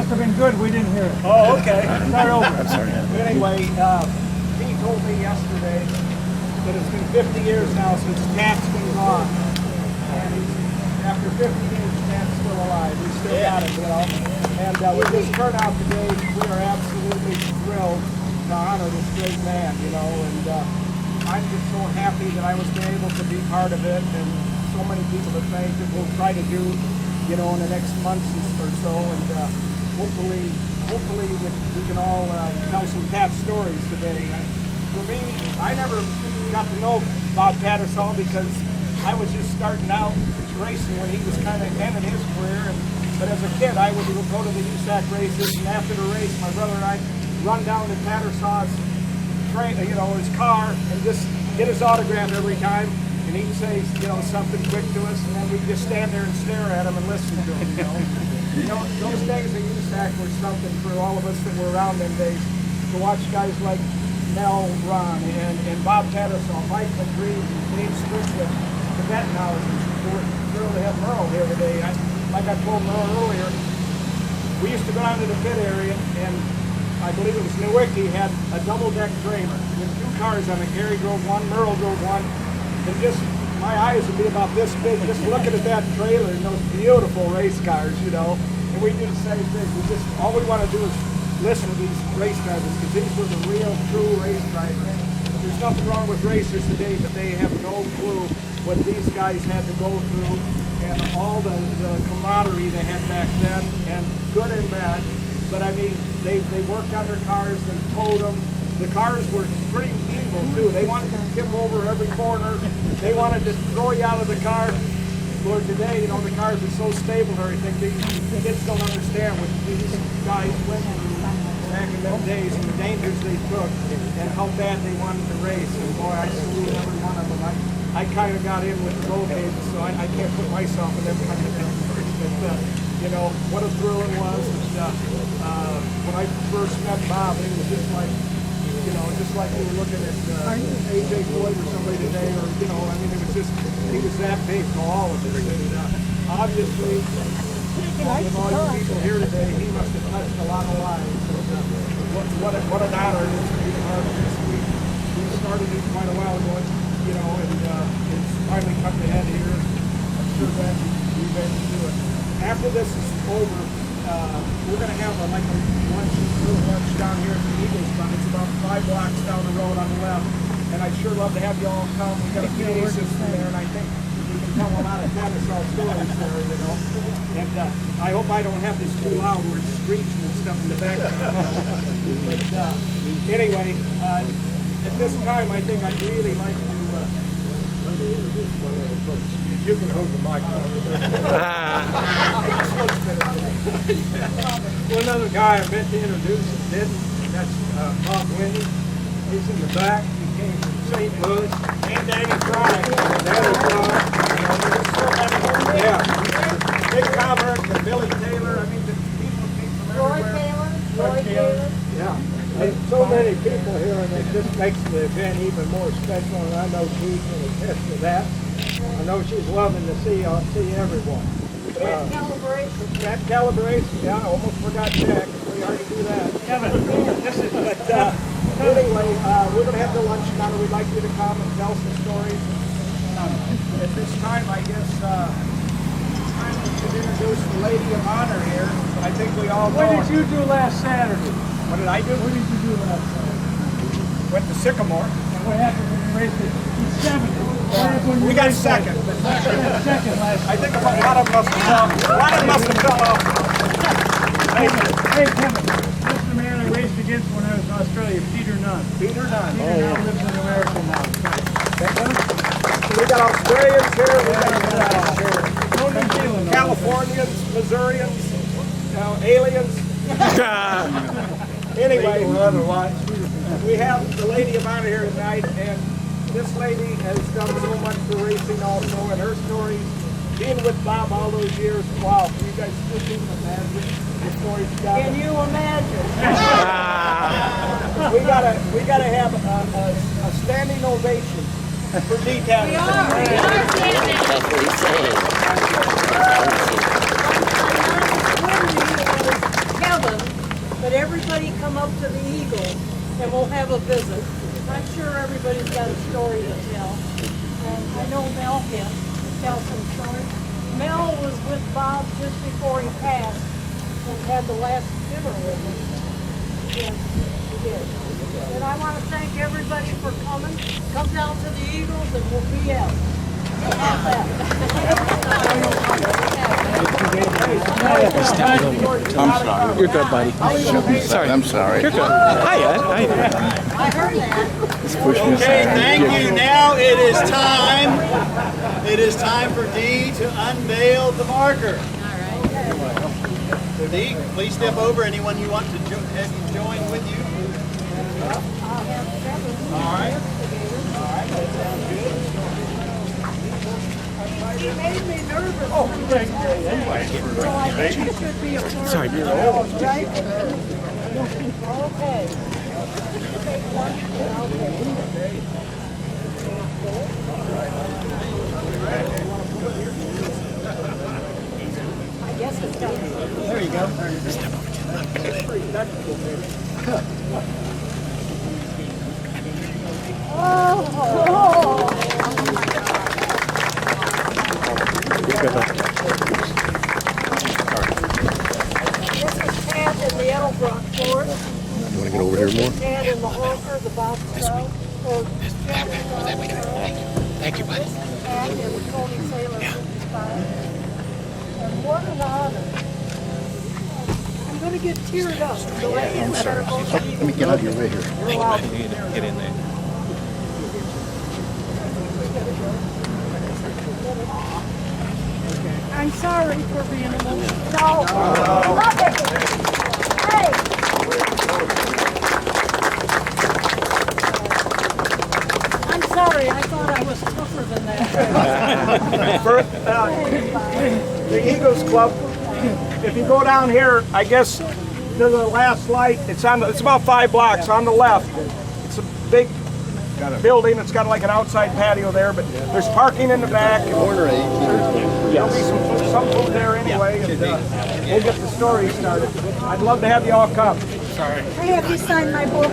must have been good. We didn't hear it. Oh, okay. Start over. I'm sorry. Anyway, he told me yesterday that it's been 50 years now since Tat's been gone. And after 50 years, Tat's still alive. We still got it, you know. And with this turnout today, we are absolutely thrilled to honor this great man, you know. And I'm just so happy that I was able to be part of it, and so many people to thank that we'll try to do, you know, in the next months or so. And hopefully we can all tell some Tat stories today. For me, I never got to know Bob Tattersall because I was just starting out racing when he was kind of ending his career. But as a kid, I would go to the USAC races, and after the race, my brother and I run down to Tattersall's his car and just get his autograph every time. And he'd say, you know, something quick to us, and then we'd just stand there and stare at him and listen to him, you know. You know, those days at USAC were something for all of us that were around them days. To watch guys like Mel Ron and Bob Tattersall, Mike McGree, Dave Strickland, the vet knowledge. We're thrilled to have Mural here today. Like I told Mural earlier, we used to go down to the pit area, and I believe it was Nowicki had a double-deck trailer with 2 cars on it. Gary drove one, Mural drove one, and just my eyes would be about this big just looking at that trailer and those beautiful race cars, you know. And we do the same thing. All we want to do is listen to these race drivers because these were the real, true race drivers. There's nothing wrong with racers today, but they have no clue what these guys had to go through and all the camaraderie they had back then, and good and bad. But I mean, they worked on their cars, they towed them. The cars were pretty evil too. They wanted to tip over every corner. They wanted to throw you out of the car. Lord, today, you know, the cars are so stable and everything. The kids don't understand what these guys went through back in them days and the dangers they took and how bad they wanted to race. And boy, I salute every one of them. I kind of got in with the roll cages, so I can't put myself in them kind of things. But, you know, what a thrill it was. And, when I first met Bob, it was just like, you know, just like we were looking at AJ Floyd or somebody today, or, you know, I mean, it was just, he was that big to all of us. And obviously, with all you people here today, he must have touched a lot of lives. And, what an honor it is to be part of this. We started it quite a while ago, you know, and it's finally come to head here. I'm sure that we've been able to do it. After this is over, we're going to have a little lunch down here at the Eagles Fund. It's about 5 blocks down the road on the left. And I'd sure love to have you all come. We've got a PA system there, and I think we can tell a lot of Tattersall stories there, you know. And I hope I don't have this too loud where it's screeching and stuff in the background. But anyway, at this time, I think I'd really like to you can hold the mic. One other guy I meant to introduce and didn't, and that's Bob Winnie. He's in the back. He came from St. Louis. And Danny Fry. Yeah. Big Robert and Billy Taylor. I mean, the people came from everywhere. Roy Taylor. Yeah. There's so many people here, and it just makes the event even more special, and I know Keith can attest to that. I know she's loving to see everyone. That calibration. That calibration, yeah, I almost forgot Jack. It's pretty hard to do that. But anyway, we're going to have the lunch now. We'd like you to come and tell some stories. At this time, I guess, I should introduce the Lady of Honor here. I think we all know. What did you do last Saturday? What did I do? What did you do last Saturday? Went to Sycamore. And what happened when you raced it? In 70. We got second. Second last. I think a lot of us fell off. Hey, Kevin. This is the man I raced against when I was in Australia, Peter Nunn. Peter Nunn. Peter Nunn lives in America now. We got Australians here. We got Californians, Missourians, aliens. Anyway, we have the Lady of Honor here tonight, and this lady has done so much for racing also, and her story, being with Bob all those years, wow, you guys just even imagine the story she got. Can you imagine? we gotta have a standing ovation for D-Town. We are standing. That's what he's saying. 7, but everybody come up to the Eagle and we'll have a visit. I'm sure everybody's got a story to tell. I know Mel can tell some stories. Mel was with Bob just before he passed and had the last dinner with him. Yes, he did. And I want to thank everybody for coming. Come down to the Eagles and we'll be out. How's that? I'm sorry. You're good, buddy. Sorry. I'm sorry. You're good. Hi, Ed. How you doing? I heard that. Okay, thank you. Now it is time. It is time for Dee to unveil the marker. So Dee, please step over. Anyone you want to have you join with you? All right. All right, that sounds good. He made me nervous. Oh, thank you. Anyway. So I think it should be a first. Sorry. Right? Okay. Take one. Okay. I guess it's got. There you go. Oh. This is Tad in the Edelbrock Forest. You want to get over here more? Tad in the Honker, the Bob Stowe. Thank you, buddy. Tad in the Tony Sailor 55. And what an honor. I'm going to get teared up. So let Let me get out of your way here. You're allowed to. Get in there. I'm sorry for being emotional. No. Love it. Hey. I'm sorry. I thought I was tougher than that. The Eagles Club, if you go down here, I guess to the last light, it's about 5 blocks on the left. It's a big building. It's got like an outside patio there, but there's parking in the back. Corner 18. There'll be some food there anyway, and we'll get the story started. I'd love to have you all come. I have you sign my book.